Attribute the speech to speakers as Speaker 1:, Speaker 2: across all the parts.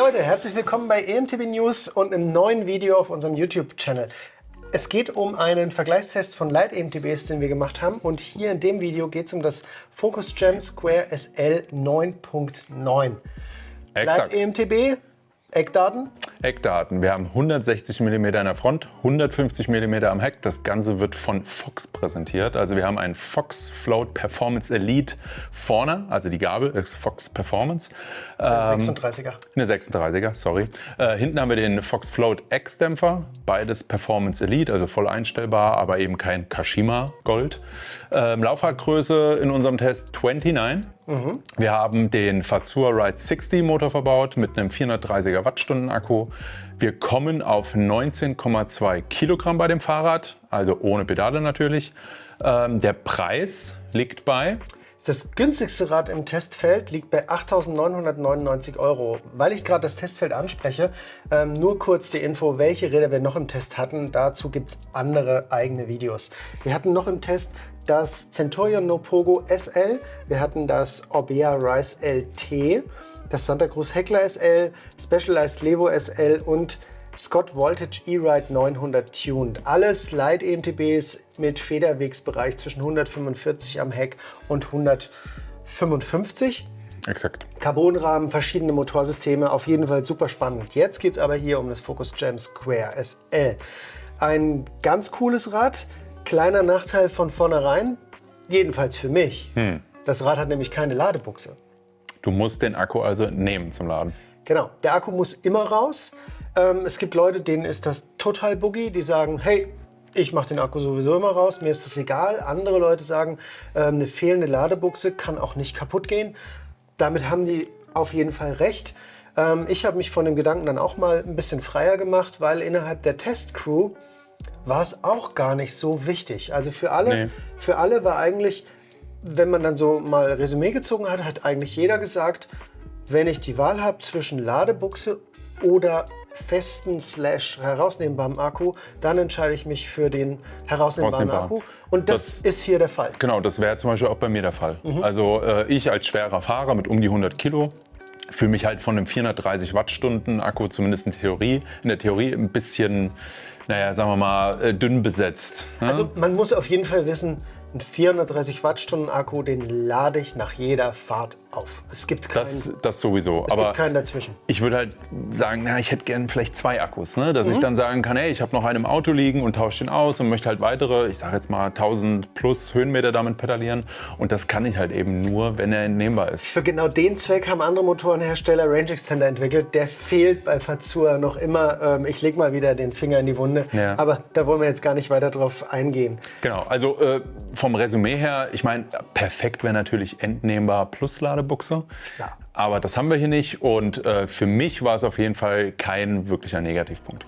Speaker 1: Leute, herzlich willkommen bei EMTB News und einem neuen Video auf unserem YouTube-Channel. Es geht um einen Vergleichstest von Lite-EMTBs, den wir gemacht haben. Und hier in dem Video geht es um das Focus Gem Square SL 9.9. Lite-EMTB, Eckdaten?
Speaker 2: Eckdaten. Wir haben 160 mm in der Front, 150 mm am Heck. Das Ganze wird von Fox präsentiert. Also wir haben einen Fox Float Performance Elite vorne, also die Gabel ist Fox Performance.
Speaker 1: 36er.
Speaker 2: Eine 36er, sorry. Hinten haben wir den Fox Float X-Dämpfer, beides Performance Elite, also voll einstellbar, aber eben kein Kashima Gold. Laufradgröße in unserem Test 29. Wir haben den Fazua Ride 60 Motor verbaut mit einem 430er Wattstunden Akku. Wir kommen auf 19,2 Kilogramm bei dem Fahrrad, also ohne Pedale natürlich. Der Preis liegt bei...
Speaker 1: Das günstigste Rad im Testfeld liegt bei 8.999 €. Weil ich gerade das Testfeld anspreche, nur kurz die Info, welche Räder wir noch im Test hatten. Dazu gibt es andere eigene Videos. Wir hatten noch im Test das Centurion No Pogo SL, wir hatten das Orbea Rise LT, das Santa Cruz Heckler SL, Specialized Levo SL und Scott Voltage E-Ride 900 Tuned. Alles Lite-EMTBs mit Federwegsbereich zwischen 145 am Heck und 155.
Speaker 2: Exakt.
Speaker 1: Carbonrahmen, verschiedene Motorsysteme, auf jeden Fall super spannend. Jetzt geht es aber hier um das Focus Gem Square SL. Ein ganz cooles Rad, kleiner Nachteil von vornherein, jedenfalls für mich. Das Rad hat nämlich keine Ladebuchse.
Speaker 2: Du musst den Akku also nehmen zum Laden.
Speaker 1: Genau, der Akku muss immer raus. Es gibt Leute, denen ist das total buggy, die sagen, hey, ich mache den Akku sowieso immer raus, mir ist das egal. Andere Leute sagen, eine fehlende Ladebuchse kann auch nicht kaputt gehen. Damit haben die auf jeden Fall recht. Ich habe mich von dem Gedanken dann auch mal ein bisschen freier gemacht, weil innerhalb der Testcrew war es auch gar nicht so wichtig. Also für alle war eigentlich, wenn man dann so mal Resümee gezogen hat, hat eigentlich jeder gesagt, wenn ich die Wahl habe zwischen Ladebuchse oder festen / herausnehmbaren Akku, dann entscheide ich mich für den herausnehmbaren Akku. Und das ist hier der Fall.
Speaker 2: Genau, das wäre zum Beispiel auch bei mir der Fall. Also ich als schwerer Fahrer mit um die 100 Kilo fühle mich halt von einem 430 Wattstunden Akku, zumindest in der Theorie ein bisschen, naja, sagen wir mal, dünn besetzt. Ne?
Speaker 1: Also man muss auf jeden Fall wissen, ein 430 Wattstunden Akku, den lade ich nach jeder Fahrt auf. Es gibt keinen,
Speaker 2: das sowieso.
Speaker 1: Es gibt keinen dazwischen.
Speaker 2: Ich würde halt sagen, na, ich hätte gerne vielleicht 2 Akkus, ne? Dass ich dann sagen kann, hey, ich habe noch einen im Auto liegen und tausche den aus und möchte halt weitere, ich sage jetzt mal 1000 plus Höhenmeter damit pedalieren. Und das kann ich halt eben nur, wenn er entnehmbar ist.
Speaker 1: Für genau den Zweck haben andere Motorenhersteller Range Extender entwickelt. Der fehlt bei Fazua noch immer. Ich lege mal wieder den Finger in die Wunde. Ja. Aber da wollen wir jetzt gar nicht weiter drauf eingehen.
Speaker 2: Genau, also vom Resümee her, ich meine, perfekt wäre natürlich entnehmbar plus Ladebuchse. Ja. Aber das haben wir hier nicht und für mich war es auf jeden Fall kein wirklicher Negativpunkt.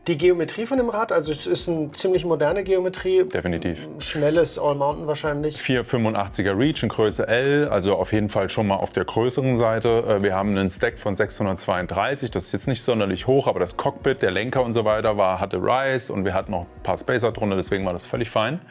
Speaker 1: Die Geometrie von dem Rad, also es ist eine ziemlich moderne Geometrie.
Speaker 2: Definitiv.
Speaker 1: Schnelles All-Mountain wahrscheinlich.
Speaker 2: 485er Reach in Größe L, also auf jeden Fall schon mal auf der größeren Seite. Wir haben einen Stack von 632, das ist jetzt nicht sonderlich hoch, aber das Cockpit, der Lenker und so weiter hatte Rise und wir hatten noch ein paar Spacer drunter, deswegen war das völlig fein.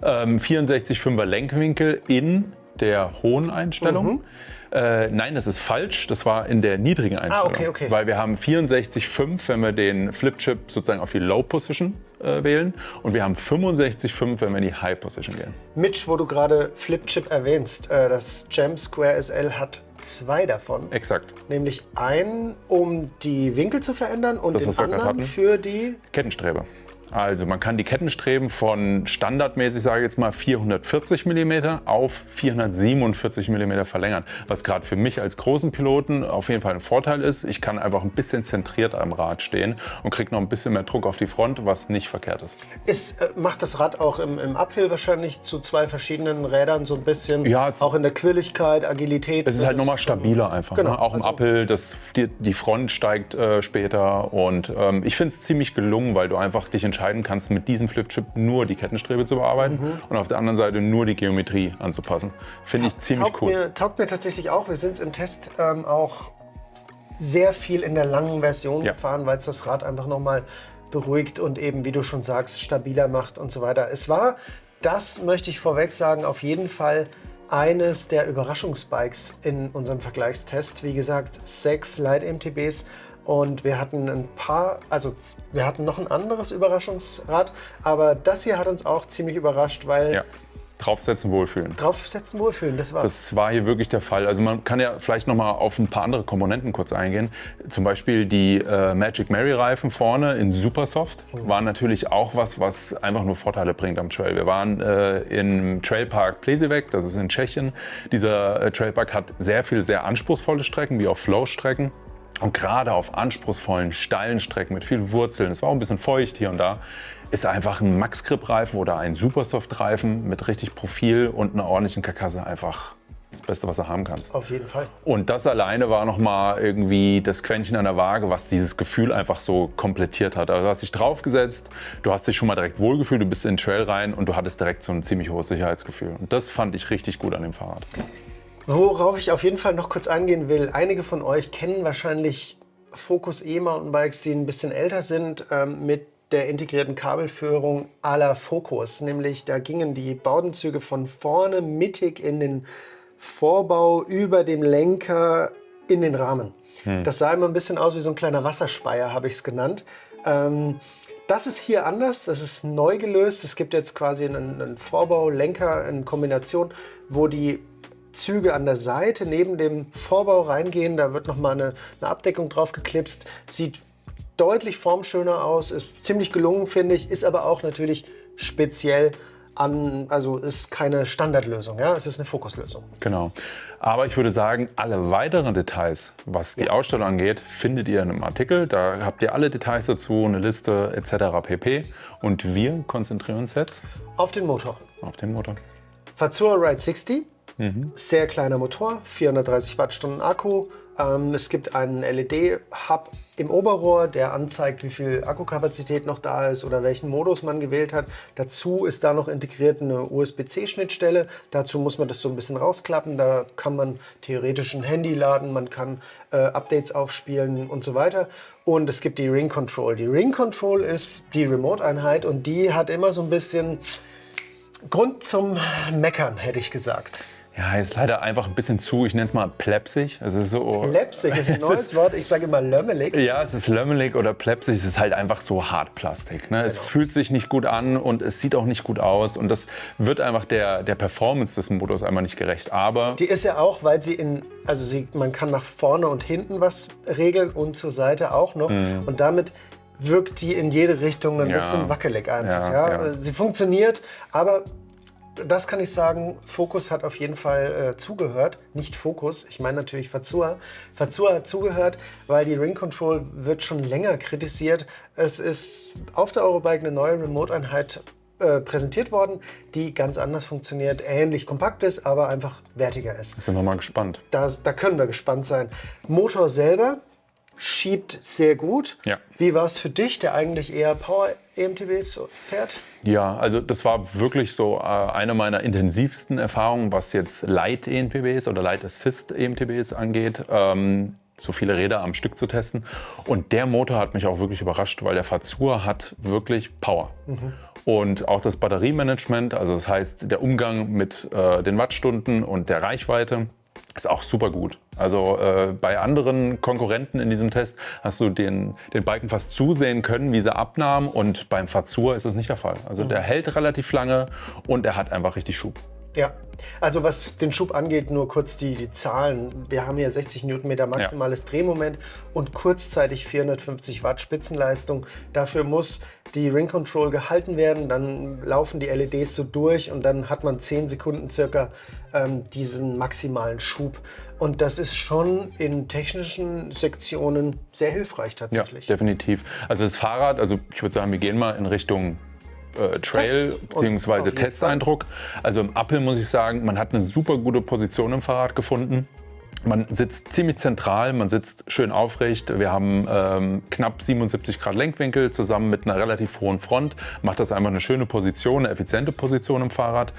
Speaker 2: 64,5er Lenkwinkel in der hohen Einstellung. Nein, das ist falsch. Das war in der niedrigen Einstellung.
Speaker 1: Okay.
Speaker 2: Weil wir haben 64,5, wenn wir den Flip-Chip sozusagen auf die Low Position wählen. Und wir haben 65,5, wenn wir in die High Position gehen.
Speaker 1: Mitch, wo du gerade Flip-Chip erwähnst, das Gem Square SL hat 2 davon.
Speaker 2: Exakt.
Speaker 1: Nämlich einen, um die Winkel zu verändern und
Speaker 2: das,
Speaker 1: den anderen für die
Speaker 2: Kettenstrebe. Also man kann die Kettenstreben von standardmäßig, sage ich jetzt mal, 440 mm auf 447 mm verlängern. Was gerade für mich als großen Piloten auf jeden Fall ein Vorteil ist. Ich kann einfach ein bisschen zentriert am Rad stehen und kriege noch ein bisschen mehr Druck auf die Front, was nicht verkehrt ist.
Speaker 1: Macht das Rad auch im Uphill wahrscheinlich zu 2 verschiedenen Rädern so ein bisschen,
Speaker 2: ja,
Speaker 1: auch in der Quirligkeit, Agilität?
Speaker 2: Es ist halt nochmal stabiler einfach.
Speaker 1: Genau,
Speaker 2: ne? Auch im Uphill, die Front steigt später und ich finde es ziemlich gelungen, weil du einfach dich entscheiden kannst, mit diesem Flip-Chip nur die Kettenstrebe zu bearbeiten und auf der anderen Seite nur die Geometrie anzupassen. Finde ich ziemlich cool.
Speaker 1: Taugt mir tatsächlich auch. Wir sind es im Test auch sehr viel in der langen Version gefahren, weil es das Rad einfach nochmal beruhigt und eben, wie du schon sagst, stabiler macht und so weiter. Es war, das möchte ich vorweg sagen, auf jeden Fall eines der Überraschungsbikes in unserem Vergleichstest. Wie gesagt, 6 Leit-MTBs und wir hatten wir hatten noch ein anderes Überraschungsrad, aber das hier hat uns auch ziemlich überrascht, weil
Speaker 2: Ja. Draufsetzen, wohlfühlen.
Speaker 1: draufsetzen, wohlfühlen, das war's.
Speaker 2: Das war hier wirklich der Fall. Also man kann ja vielleicht noch mal auf ein paar andere Komponenten kurz eingehen. Zum Beispiel die Magic Mary Reifen vorne in Supersoft waren natürlich auch was einfach nur Vorteile bringt am Trail. Wir waren im Trailpark Plesivek, das ist in Tschechien. Dieser Trailpark hat sehr anspruchsvolle Strecken, wie auch Flow-Strecken. Und gerade auf anspruchsvollen, steilen Strecken mit viel Wurzeln, es war auch ein bisschen feucht hier und da, ist einfach ein Max-Grip-Reifen oder ein Supersoft-Reifen mit richtig Profil und einer ordentlichen Karkasse einfach das Beste, was du haben kannst.
Speaker 1: Auf jeden Fall.
Speaker 2: Und das alleine war nochmal irgendwie das Quäntchen an der Waage, was dieses Gefühl einfach so komplettiert hat. Also du hast dich draufgesetzt, du hast dich schon mal direkt wohlgefühlt, du bist in den Trail rein und du hattest direkt so ein ziemlich hohes Sicherheitsgefühl. Und das fand ich richtig gut an dem Fahrrad.
Speaker 1: Worauf ich auf jeden Fall noch kurz eingehen will, einige von euch kennen wahrscheinlich Focus E-Mountainbikes, die ein bisschen älter sind, mit der integrierten Kabelführung à la Focus. Nämlich da gingen die Bowdenzüge von vorne mittig in den Vorbau über dem Lenker in den Rahmen. Das sah immer ein bisschen aus wie so ein kleiner Wasserspeier, habe ich es genannt. Das ist hier anders, das ist neu gelöst. Es gibt jetzt quasi einen Vorbau, Lenker in Kombination, wo die Züge an der Seite neben dem Vorbau reingehen. Da wird nochmal eine Abdeckung drauf geklipst. Sieht deutlich formschöner aus, ist ziemlich gelungen, finde ich, ist aber auch natürlich speziell also ist keine Standardlösung, ja? Es ist eine Fokuslösung.
Speaker 2: Genau. Aber ich würde sagen, alle weiteren Details, was die Ausstellung angeht, findet ihr in einem Artikel. Da habt ihr alle Details dazu, eine Liste etc. pp. Und wir konzentrieren uns jetzt
Speaker 1: Auf den Motor.
Speaker 2: auf den Motor.
Speaker 1: Fazua Ride 60, sehr kleiner Motor, 430 Wattstunden Akku. Es gibt einen LED-Hub im Oberrohr, der anzeigt, wie viel Akkukapazität noch da ist oder welchen Modus man gewählt hat. Dazu ist da noch integriert eine USB-C-Schnittstelle. Dazu muss man das so ein bisschen rausklappen. Da kann man theoretisch ein Handy laden, man kann Updates aufspielen und so weiter. Und es gibt die Ring Control. Die Ring Control ist die Remote-Einheit und die hat immer so ein bisschen Grund zum Meckern, hätte ich gesagt.
Speaker 2: Ja, ist leider einfach ein bisschen zu, ich nenne es mal plebsig. Es ist so,
Speaker 1: Plebsig ist ein neues Wort, ich sage immer lömmelig.
Speaker 2: ja, es ist lömmelig oder plebsig, es ist halt einfach so Hartplastik. Ne? Es fühlt sich nicht gut an und es sieht auch nicht gut aus und das wird einfach der Performance des Motors einmal nicht gerecht. Aber
Speaker 1: Die ist ja auch, weil man kann nach vorne und hinten was regeln und zur Seite auch noch und damit wirkt die in jede Richtung ein bisschen wackelig einfach. Ja. Sie funktioniert, aber das kann ich sagen, Focus hat auf jeden Fall zugehört. Nicht Focus, ich meine natürlich Fazua. Fazua hat zugehört, weil die Ring Control wird schon länger kritisiert. Es ist auf der Eurobike eine neue Remote-Einheit präsentiert worden, die ganz anders funktioniert, ähnlich kompakt ist, aber einfach wertiger ist.
Speaker 2: sind wir mal gespannt.
Speaker 1: Da können wir gespannt sein. Motor selber schiebt sehr gut.
Speaker 2: Ja.
Speaker 1: Wie war es für dich, der eigentlich eher Power-EMTBs fährt?
Speaker 2: Ja, also das war wirklich so eine meiner intensivsten Erfahrungen, was jetzt Light-EMTBs oder Light-Assist-EMTBs angeht. So viele Räder am Stück zu testen. Und der Motor hat mich auch wirklich überrascht, weil der Fazua hat wirklich Power. Und auch das Batteriemanagement, also das heißt der Umgang mit den Wattstunden und der Reichweite, ist auch super gut. Also bei anderen Konkurrenten in diesem Test hast du den Biken fast zusehen können, wie sie abnahmen. Und beim Fazua ist es nicht der Fall. Also der hält relativ lange und er hat einfach richtig Schub.
Speaker 1: Ja, also was den Schub angeht, nur kurz die Zahlen. Wir haben hier 60 Newtonmeter maximales Drehmoment und kurzzeitig 450 Watt Spitzenleistung. Dafür muss die Ring Control gehalten werden, dann laufen die LEDs so durch und dann hat man 10 Sekunden circa diesen maximalen Schub. Und das ist schon in technischen Sektionen sehr hilfreich tatsächlich.
Speaker 2: Ja, definitiv. Also das Fahrrad, also ich würde sagen, wir gehen mal in Richtung Trail bzw. Testeindruck. Also im Uphill muss ich sagen, man hat eine super gute Position im Fahrrad gefunden. Man sitzt ziemlich zentral, man sitzt schön aufrecht. Wir haben knapp 77 Grad Lenkwinkel zusammen mit einer relativ hohen Front. Macht das einfach eine schöne Position, eine effiziente Position im Fahrrad.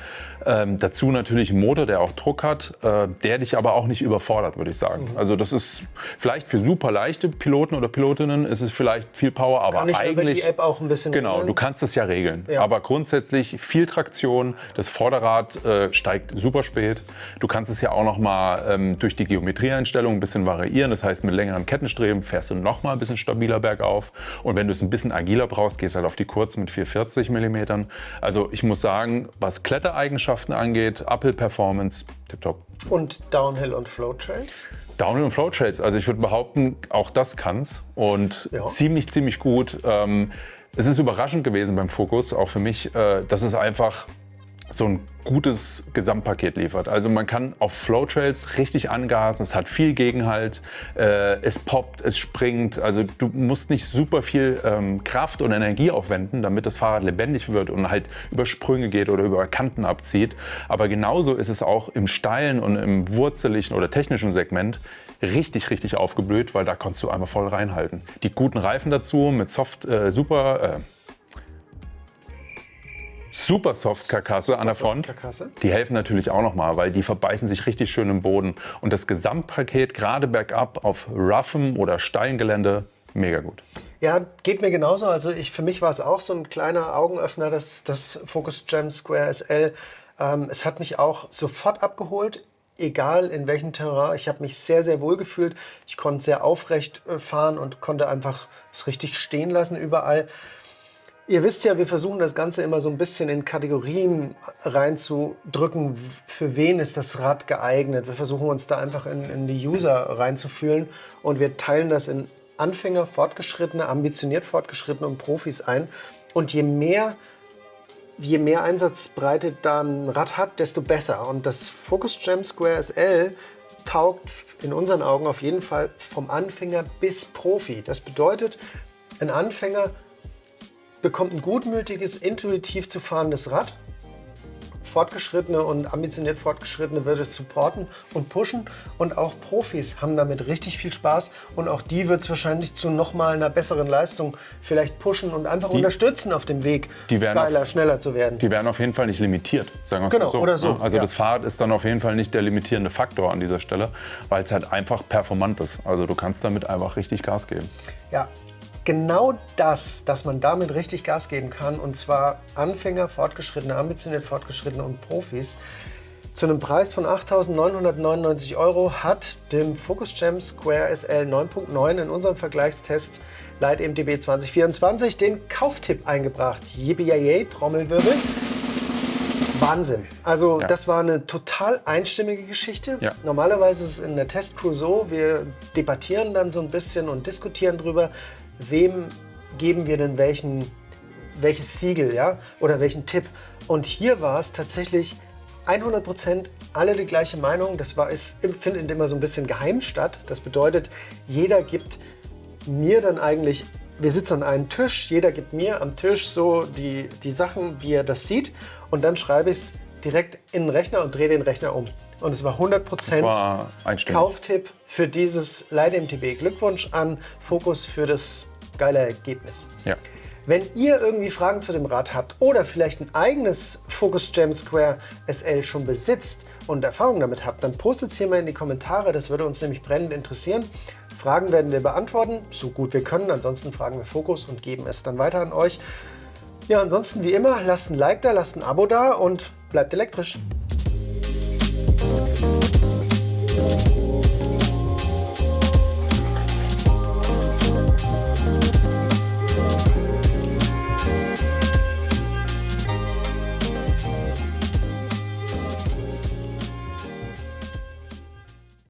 Speaker 2: Dazu natürlich ein Motor, der auch Druck hat, der dich aber auch nicht überfordert, würde ich sagen. Also das ist vielleicht für super leichte Piloten oder Pilotinnen ist es vielleicht viel Power, aber
Speaker 1: Kann ich
Speaker 2: eigentlich
Speaker 1: über die App auch ein bisschen
Speaker 2: genau,
Speaker 1: regeln?
Speaker 2: du kannst es ja regeln.
Speaker 1: Ja.
Speaker 2: Aber grundsätzlich viel Traktion. Das Vorderrad steigt super spät. Du kannst es ja auch noch mal durch die Geometrieeinstellungen ein bisschen variieren. Das heißt, mit längeren Kettenstreben fährst du noch mal ein bisschen stabiler bergauf. Und wenn du es ein bisschen agiler brauchst, gehst du halt auf die kurzen mit 440 mm. Also ich muss sagen, was Klettereigenschaften angeht, Uphill Performance, tipptopp.
Speaker 1: Und Downhill und Float Trails?
Speaker 2: Downhill und Float Trails, also ich würde behaupten, auch das kann's und
Speaker 1: Ja.
Speaker 2: ziemlich gut. Es ist überraschend gewesen beim Focus, auch für mich, dass es einfach so ein gutes Gesamtpaket liefert. Also man kann auf Float Trails richtig angasen, es hat viel Gegenhalt, es poppt, es springt. Also du musst nicht super viel Kraft und Energie aufwenden, damit das Fahrrad lebendig wird und halt über Sprünge geht oder über Kanten abzieht. Aber genauso ist es auch im steilen und im wurzeligen oder technischen Segment richtig aufgeblüht, weil da konntest du einmal voll reinhalten. Die guten Reifen dazu mit super Soft-Karkasse an der Front.
Speaker 1: Karkasse.
Speaker 2: Die helfen natürlich auch nochmal, weil die verbeißen sich richtig schön im Boden. Und das Gesamtpaket, gerade bergab auf roughem oder steilen Gelände, mega gut.
Speaker 1: Ja, geht mir genauso. Also für mich war es auch so ein kleiner Augenöffner, das Focus Jam Square SL. Es hat mich auch sofort abgeholt, egal in welchem Terrain. Ich habe mich sehr wohl gefühlt. Ich konnte sehr aufrecht fahren und konnte einfach es richtig stehen lassen überall. Ihr wisst ja, wir versuchen das Ganze immer so ein bisschen in Kategorien reinzudrücken. Für wen ist das Rad geeignet? Wir versuchen uns da einfach in die User reinzufühlen und wir teilen das in Anfänger, Fortgeschrittene, ambitioniert Fortgeschrittene und Profis ein. Und je mehr Einsatzbreite da ein Rad hat, desto besser. Und das Focus Jam Square SL taugt in unseren Augen auf jeden Fall vom Anfänger bis Profi. Das bedeutet, ein Anfänger bekommt ein gutmütiges, intuitiv zu fahrendes Rad. Fortgeschrittene und ambitioniert Fortgeschrittene wird es supporten und pushen. Und auch Profis haben damit richtig viel Spaß. Und auch die wird es wahrscheinlich zu nochmal einer besseren Leistung vielleicht pushen und einfach unterstützen auf dem Weg, geiler, schneller zu werden.
Speaker 2: Die werden auf jeden Fall nicht limitiert, sagen wir es
Speaker 1: Genau,
Speaker 2: mal so.
Speaker 1: oder so,
Speaker 2: Also
Speaker 1: ja.
Speaker 2: das Fahrrad ist dann auf jeden Fall nicht der limitierende Faktor an dieser Stelle, weil es halt einfach performant ist. Also du kannst damit einfach richtig Gas geben.
Speaker 1: Ja, genau das, dass man damit richtig Gas geben kann, und zwar Anfänger, Fortgeschrittene, ambitioniert Fortgeschrittene und Profis, zu einem Preis von 8.999 € hat dem Focus Jam Square SL 9.9 in unserem Vergleichstest LightMTB 2024 den Kauftipp eingebracht. Yippie-yay, Trommelwirbel. Wahnsinn. Also
Speaker 2: Ja.
Speaker 1: das war eine total einstimmige Geschichte.
Speaker 2: Ja.
Speaker 1: Normalerweise ist es in der Testcrew so, wir debattieren dann so ein bisschen und diskutieren drüber, wem geben wir denn welches Siegel, ja, oder welchen Tipp. Und hier war es tatsächlich 100% alle die gleiche Meinung. Findet immer so ein bisschen geheim statt. Das bedeutet, jeder gibt mir dann eigentlich, wir sitzen an einem Tisch, jeder gibt mir am Tisch so die Sachen, wie er das sieht, und dann schreibe ich es direkt in den Rechner und drehe den Rechner um. Und es war 100%
Speaker 2: War einstimmig.
Speaker 1: Kauftipp für dieses LightMTB. Glückwunsch an Focus für das geile Ergebnis.
Speaker 2: Ja.
Speaker 1: Wenn ihr irgendwie Fragen zu dem Rad habt oder vielleicht ein eigenes Focus Jam Square SL schon besitzt und Erfahrung damit habt, dann postet es hier mal in die Kommentare. Das würde uns nämlich brennend interessieren. Fragen werden wir beantworten, so gut wir können. Ansonsten fragen wir Focus und geben es dann weiter an euch. Ja, ansonsten wie immer, lasst ein Like da, lasst ein Abo da und bleibt elektrisch.